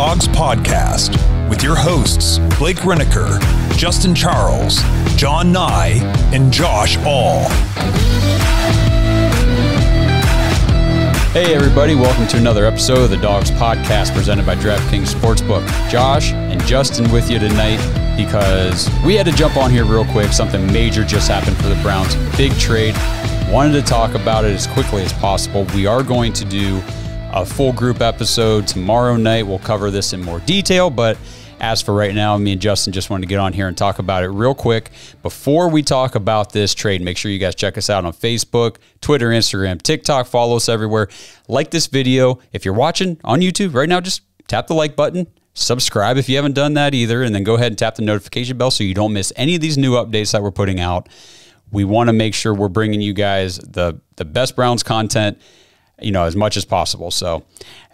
Dawgs podcast with your hosts, Blake Riniker, Justin Charles, John Nye, and Josh All. Hey everybody, welcome to another episode of the Dawgs podcast presented by DraftKings Sportsbook. Josh and Justin with you tonight because we had to jump on here real quick. Something major just happened for the Browns. Big trade. Wanted to talk about it as quickly as possible. We are going to do a full group episode tomorrow night. We'll cover this in more detail, but as for right now, me and Justin just wanted to get on here and talk about it real quick. Before we talk about this trade, make sure you guys check us out on Facebook, Twitter, Instagram, TikTok. Follow us everywhere. Like this video. If you're watching on YouTube right now, just tap the like button. Subscribe if you haven't done that either, and then go ahead and tap the notification bell so you don't miss any of these new updates that we're putting out. We want to make sure we're bringing you guys the best Browns content, as much as possible. So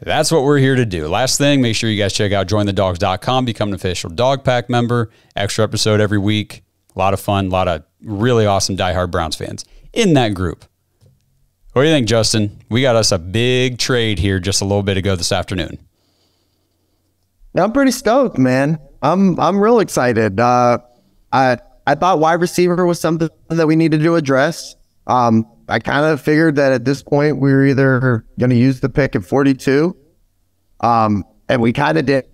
that's what we're here to do. Last thing, make sure you guys check out jointhedawgs.com, become an official Dog Pack member. Extra episode every week. A lot of fun, a lot of really awesome diehard Browns fans in that group. What do you think, Justin? We got us a big trade here just a little bit ago this afternoon. I'm pretty stoked, man. I'm real excited. I thought wide receiver was something that we needed to address. I kind of figured that at this point we were either going to use the pick at 42, and we kind of did,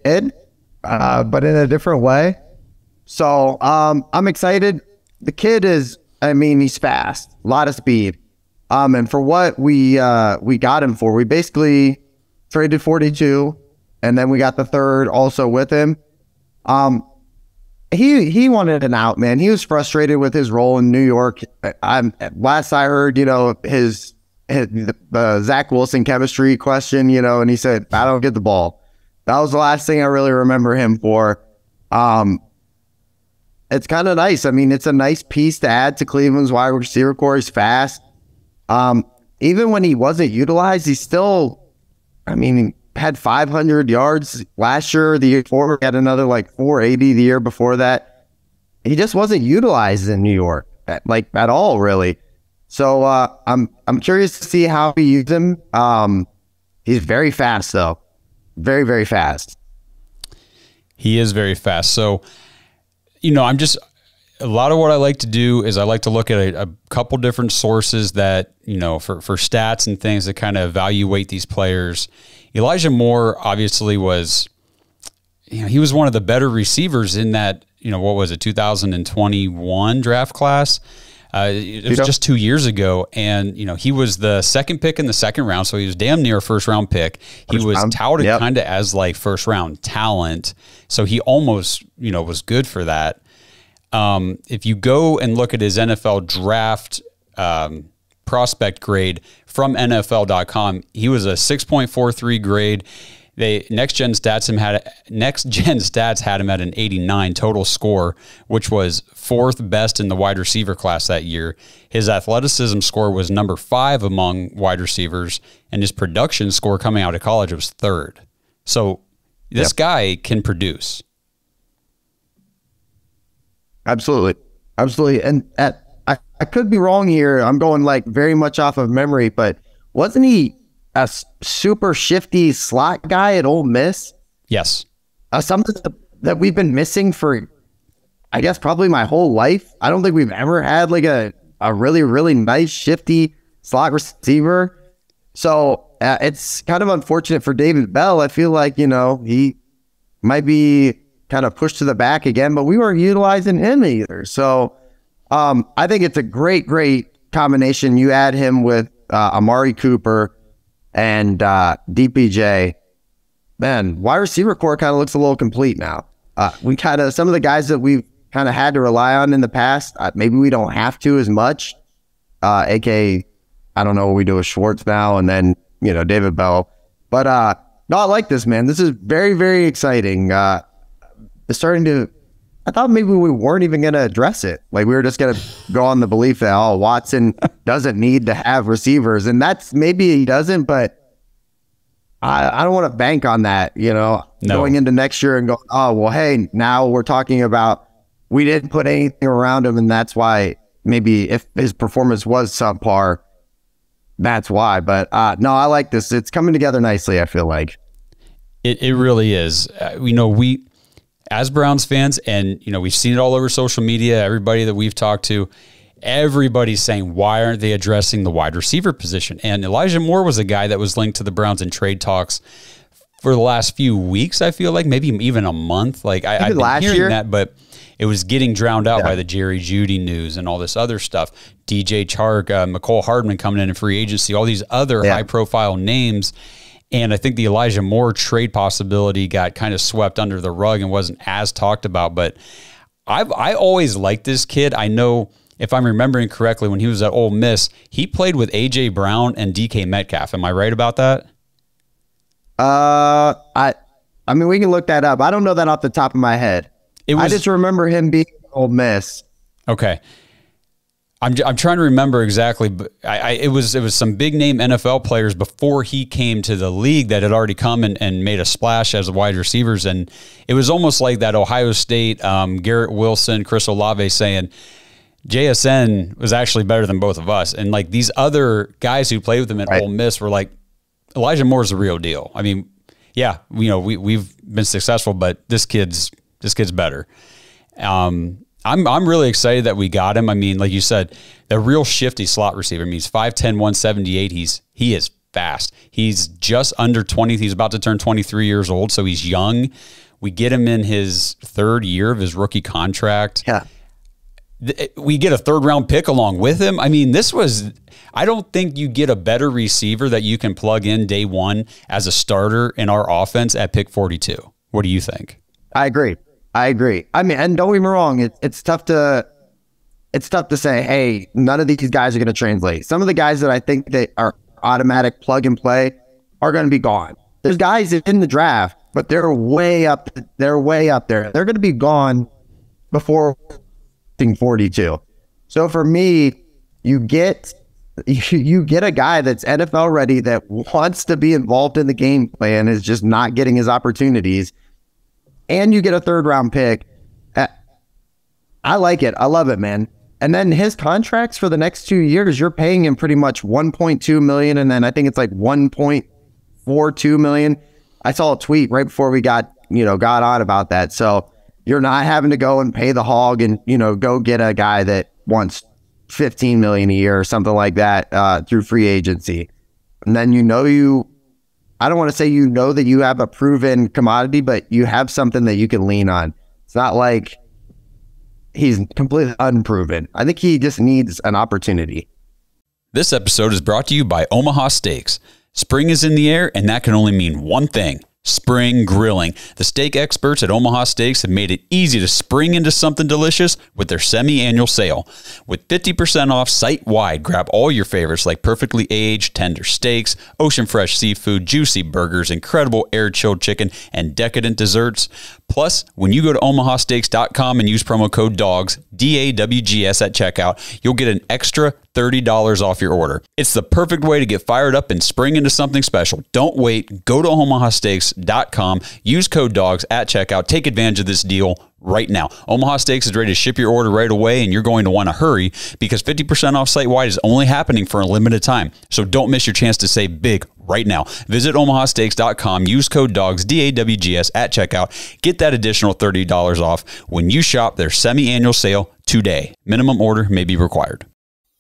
but in a different way. So I'm excited. The kid he's fast, a lot of speed. And for what we got him for, we basically traded 42, and then we got the third also with him. He wanted an out, man. He was frustrated with his role in New York. Last I heard, his Zach Wilson chemistry question, and he said, "I don't get the ball." That was the last thing I really remember him for. It's kind of nice. I mean, it's a nice piece to add to Cleveland's wide receiver core. He's fast. Even when he wasn't utilized, he still, had 500 yards last year. The year before, he had another 480 the year before that. He just wasn't utilized in New York at all, really. So I'm curious to see how we use him. He's very fast, though. Very, very fast. He is very fast. So, a lot of what I like to do is I like to look at a couple different sources that, for stats and things that kind of evaluate these players. Elijah Moore obviously was, he was one of the better receivers in that, 2021 draft class. It was just 2 years ago. And, he was the second pick in the second round. So he was damn near a first round pick. He was touted kind of as first round talent. So he almost, was good for that. If you go and look at his NFL draft prospect grade from NFL.com, he was a 6.43 grade. Next Gen Stats had him at an 89 total score, which was fourth best in the wide receiver class that year. His athleticism score was number 5 among wide receivers, and his production score coming out of college was third. So this guy can produce. Absolutely. And I could be wrong here. I'm going very much off of memory, but wasn't he a super shifty slot guy at Ole Miss? Yes. Something that we've been missing for, I guess, probably my whole life. I don't think we've ever had a really, really nice shifty slot receiver. So it's kind of unfortunate for David Bell. I feel like, he might be kind of pushed to the back again, but we weren't utilizing him either. So I think it's a great combination. You add him with Amari Cooper and DPJ. Man, wide receiver core kind of looks a little complete now. Some of the guys that we've kind of had to rely on in the past, maybe we don't have to as much. AKA, I don't know what we do with Schwartz now, and then, David Bell. But no, I like this, man. This is very, very exciting. I thought maybe we weren't even going to address it. We were just going to go on the belief that, Watson doesn't need to have receivers. And that's maybe he doesn't, but I don't want to bank on that, going into next year and go, hey, now we're talking about we didn't put anything around him. And that's why maybe if his performance was subpar, that's why. But no, I like this. It's coming together nicely, I feel like. It really is. We, as Browns fans, and, we've seen it all over social media, everybody that we've talked to, everybody's saying, why aren't they addressing the wide receiver position? And Elijah Moore was a guy that was linked to the Browns in trade talks for the last few weeks, I feel like, maybe even a month. Like, I've been hearing that, but it was getting drowned out by the Jerry Jeudy news and all this other stuff. DJ Chark, McCole Hardman coming in free agency, all these other high-profile names. And I think the Elijah Moore trade possibility got kind of swept under the rug and wasn't as talked about. But I always liked this kid. I know, if I'm remembering correctly, when he was at Ole Miss, he played with A.J. Brown and DK Metcalf. Am I right about that? I mean, we can look that up. I don't know that off the top of my head. I just remember him being at Ole Miss. Okay. I'm trying to remember exactly, but it was some big name NFL players before he came to the league that had already come and made a splash as wide receivers, and it was almost like that Ohio State Garrett Wilson, Chris Olave saying JSN was actually better than both of us, and like these other guys who played with him at Ole Miss were like, Elijah Moore's the real deal. I mean, yeah, we've been successful, but this kid's better. I'm really excited that we got him. I mean, like you said, the real shifty slot receiver. I mean, he's 5'10", 178. He is fast. He's just under 20. He's about to turn 23 years old, so he's young. We get him in his third year of his rookie contract. Yeah. We get a third-round pick along with him. I mean, I don't think you get a better receiver that you can plug in day one as a starter in our offense at pick 42. What do you think? I agree. I mean, and don't get me wrong, it's tough to say, hey, none of these guys are going to translate. Some of the guys that I think that are automatic plug and play are going to be gone. There's guys in the draft, but they're way up there. They're going to be gone before 42. So for me, you get a guy that's NFL ready that wants to be involved in the game plan, is just not getting his opportunities. And you get a third-round pick. I like it. I love it, man. And then his contracts for the next 2 years, you're paying him pretty much $1.2 million, and then I think it's like $1.42 million. I saw a tweet right before we got on about that. So you're not having to go and pay the hog and go get a guy that wants $15 million a year or something like that through free agency. And then I don't want to say that you have a proven commodity, but you have something that you can lean on. It's not like he's completely unproven. I think he just needs an opportunity. This episode is brought to you by Omaha Steaks. Spring is in the air, and that can only mean one thing: spring grilling. The steak experts at Omaha Steaks have made it easy to spring into something delicious with their semi-annual sale. With 50% off site-wide, grab all your favorites like perfectly aged, tender steaks, ocean fresh seafood, juicy burgers, incredible air-chilled chicken, and decadent desserts. Plus, when you go to omahasteaks.com and use promo code DAWGS, D-A-W-G-S at checkout, you'll get an extra $30 off your order. It's the perfect way to get fired up and spring into something special. Don't wait. Go to omahasteaks.com. Use code DAWGS at checkout. Take advantage of this deal right now. Omaha Steaks is ready to ship your order right away, and you're going to want to hurry because 50% off site-wide is only happening for a limited time. So don't miss your chance to save big right now. Visit omahasteaks.com. Use code DAWGS, D-A-W-G-S at checkout. Get that additional $30 off when you shop their semi-annual sale today. Minimum order may be required.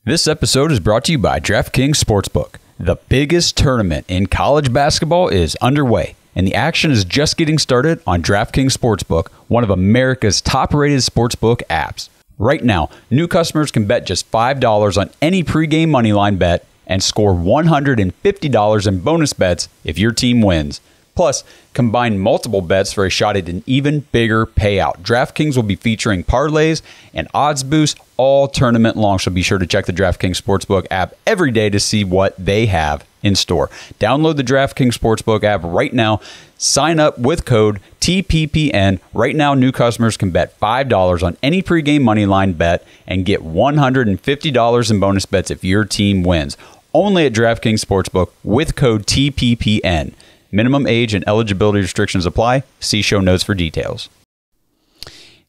This episode is brought to you by DraftKings Sportsbook. The biggest tournament in college basketball is underway, and the action is just getting started on DraftKings Sportsbook, one of America's top-rated sportsbook apps. Right now, new customers can bet just $5 on any pregame moneyline bet and score $150 in bonus bets if your team wins. Plus, combine multiple bets for a shot at an even bigger payout. DraftKings will be featuring parlays and odds boosts all tournament long, so be sure to check the DraftKings Sportsbook app every day to see what they have in store. Download the DraftKings Sportsbook app right now. Sign up with code TPPN. Right now, new customers can bet $5 on any pregame moneyline bet and get $150 in bonus bets if your team wins. Only at DraftKings Sportsbook with code TPPN. Minimum age and eligibility restrictions apply. See show notes for details.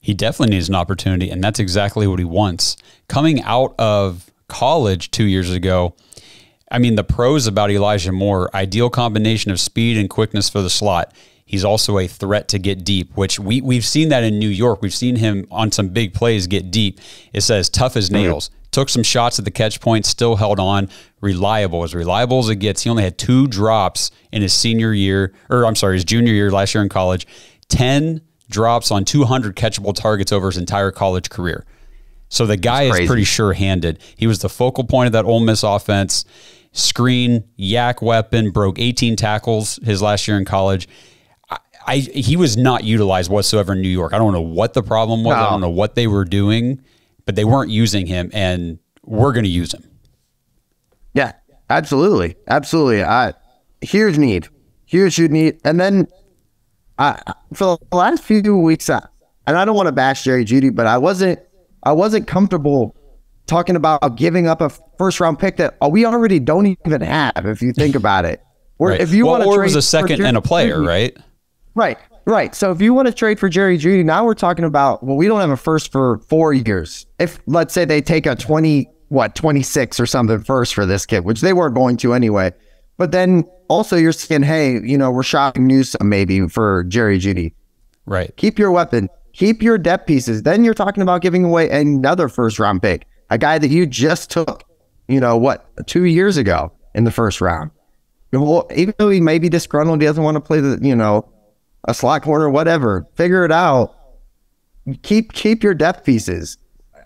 He definitely needs an opportunity, and that's exactly what he wants. Coming out of college 2 years ago, I mean, the pros about Elijah Moore: ideal combination of speed and quickness for the slot. He's also a threat to get deep, which we've seen that in New York. We've seen him on some big plays get deep. It says tough as nails. Took some shots at the catch point, still held on. Reliable as it gets. He only had 2 drops in his senior year, or I'm sorry, his junior year, last year in college. 10 drops on 200 catchable targets over his entire college career. So the guy is pretty sure-handed. He was the focal point of that Ole Miss offense. Screen, yak weapon, broke 18 tackles his last year in college. He was not utilized whatsoever in New York. I don't know what the problem was. No. I don't know what they were doing, but they weren't using him, and we're going to use him. Yeah, absolutely. Absolutely. Huge need. And then for the last few weeks, and I don't want to bash Jerry Jeudy, but I wasn't comfortable talking about giving up a first-round pick that we already don't even have, if you think about it. Right. If you want to trade, it was a second and a player, right? Right. So if you want to trade for Jerry Jeudy, now we're talking about, well, we don't have a first for 4 years. If, let's say, they take a 26 or something first for this kid, which they weren't going to anyway. But then also you're saying, hey, we're shopping Newsome maybe for Jerry Jeudy. Right. Keep your weapon. Keep your depth pieces. Then you're talking about giving away another first-round pick, a guy that you just took, 2 years ago in the first round. Well, even though he may be disgruntled, he doesn't want to play a slot corner, whatever. Figure it out. Keep your depth pieces.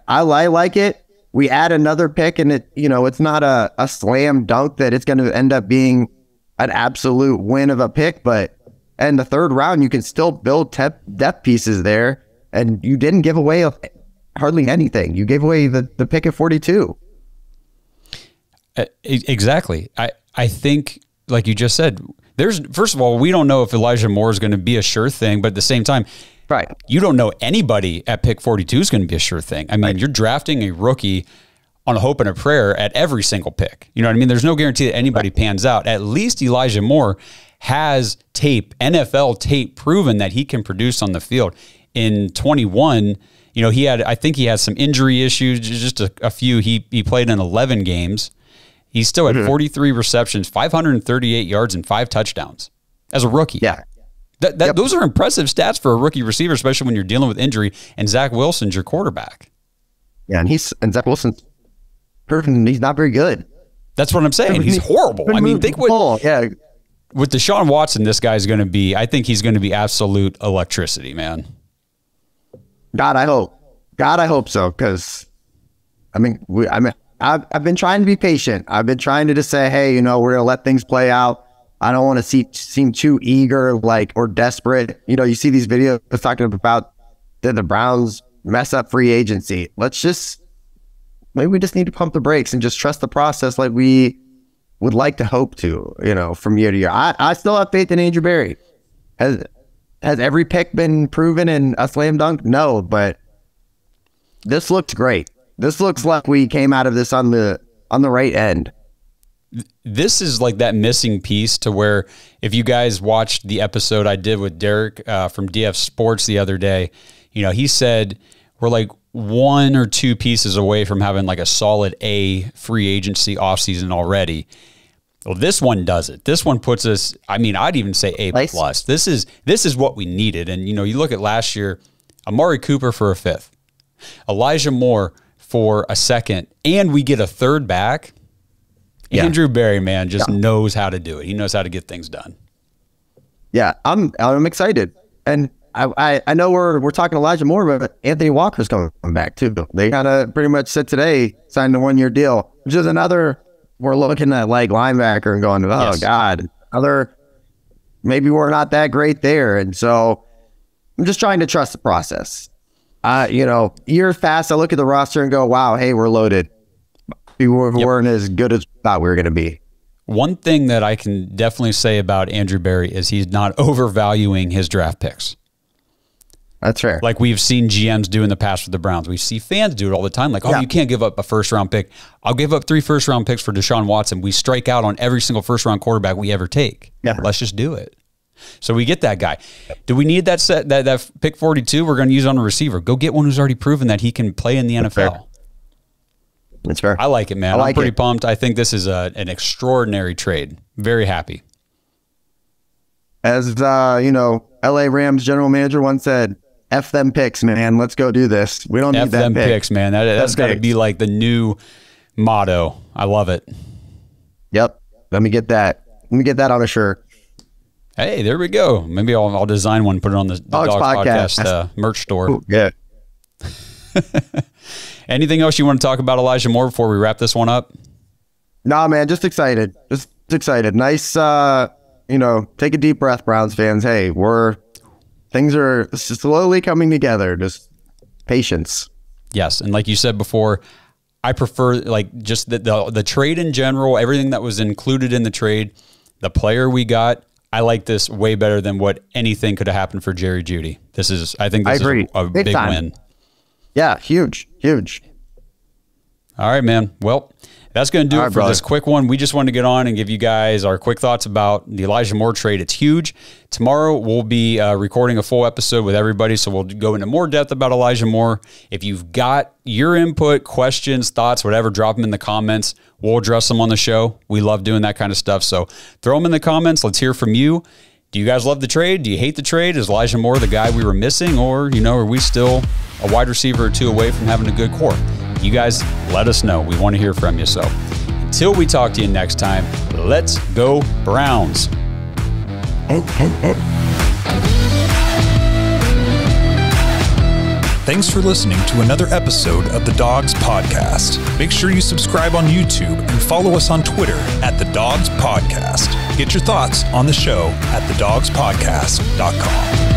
I like it. We add another pick, and it's not a slam dunk that it's going to end up being an absolute win of a pick, but in the third round, you can still build depth pieces there, and you didn't give away hardly anything. You gave away the pick at 42. Exactly. I think, like you just said, first of all, we don't know if Elijah Moore is going to be a sure thing, but at the same time, right, you don't know anybody at pick 42 is going to be a sure thing. I mean, You're drafting a rookie on a hope and a prayer at every single pick. You know what I mean? There's no guarantee that anybody pans out. At least Elijah Moore has tape, NFL tape, proven that he can produce on the field. In 21, I think he had some injury issues, just a few. He played in 11 games. He still had 43 receptions, 538 yards, and 5 touchdowns as a rookie. Yeah. Those are impressive stats for a rookie receiver, especially when you're dealing with injury, and Zach Wilson's your quarterback. Yeah, and Zach Wilson's proven he's not very good. That's what I'm saying. He's horrible. I mean, think with Deshaun Watson, this guy's going to be, I think he's going to be absolute electricity, man. God, I hope so, because, I've been trying to be patient. I've been trying to just say, hey, we're going to let things play out. I don't want to seem too eager, or desperate. You see these videos talking about the Browns mess up free agency. Maybe we just need to pump the brakes and just trust the process like we would like to hope to, from year to year. I still have faith in Andrew Berry. Has every pick been proven in a slam dunk? No, but this looks great. This looks like we came out of this on the right end. This is like that missing piece to where, if you guys watched the episode I did with Derek from DF Sports the other day, he said we're like 1 or 2 pieces away from having like a solid A free agency offseason already. Well, this one does it. This one puts us, I'd even say A plus. This is what we needed. And, you look at last year, Amari Cooper for a 5th, Elijah Moore for a 2nd, and we get a 3rd back. Yeah. Andrew Berry, man, just knows how to do it. He knows how to get things done. Yeah, I'm excited. And I know we're talking Elijah Moore, but Anthony Walker's coming back too. They kind of pretty much said today, signed a 1-year deal, which is another, we're looking at like linebacker and going, God, maybe we're not that great there. And so I'm just trying to trust the process. Years past, I look at the roster and go, wow, hey, we're loaded. We weren't as good as we thought we were going to be. One thing that I can definitely say about Andrew Berry is he's not overvaluing his draft picks. That's fair. Like we've seen GMs do in the past with the Browns. We see fans do it all the time. Like, you can't give up a 1st-round pick. I'll give up 3 first-round picks for Deshaun Watson. We strike out on every single first-round quarterback we ever take. Yeah. Let's just do it. So we get that guy. Do we need that pick 42? We're going to use on a receiver. Go get one who's already proven that he can play in the NFL. Fair. That's fair. I like it, man. I'm pretty pumped. I think this is an extraordinary trade. Very happy. As LA Rams general manager once said, F them picks, man. Let's go do this. We don't need them picks, man. That's got to be like the new motto. I love it. Yep. Let me get that on a shirt. Hey, there we go. Maybe I'll design one, put it on the Dawgs podcast merch store. Ooh, yeah. Anything else you want to talk about Elijah Moore before we wrap this one up? Nah, man, just excited. Just excited. Nice, take a deep breath, Browns fans. Hey, things are slowly coming together. Just patience. Yes, and like you said before, I prefer like just the trade in general, everything that was included in the trade, the player we got. I like this way better than what anything could have happened for Jerry Jeudy. I think this is a big win. Yeah, huge. All right, man. Well, that's going to do it for this quick one. We just wanted to get on and give you guys our quick thoughts about the Elijah Moore trade. It's huge. Tomorrow, we'll be recording a full episode with everybody, so we'll go into more depth about Elijah Moore. If you've got your input, questions, thoughts, whatever, drop them in the comments. We'll address them on the show. We love doing that kind of stuff, so throw them in the comments. Let's hear from you. Do you guys love the trade? Do you hate the trade? Is Elijah Moore the guy we were missing? Or, are we still a wide receiver or two away from having a good core? You guys let us know. We want to hear from you. So until we talk to you next time, let's go Browns. Thanks for listening to another episode of the Dawgs Podcast. Make sure you subscribe on YouTube and follow us on Twitter at the Dawgs Podcast. Get your thoughts on the show at thedawgspodcast.com.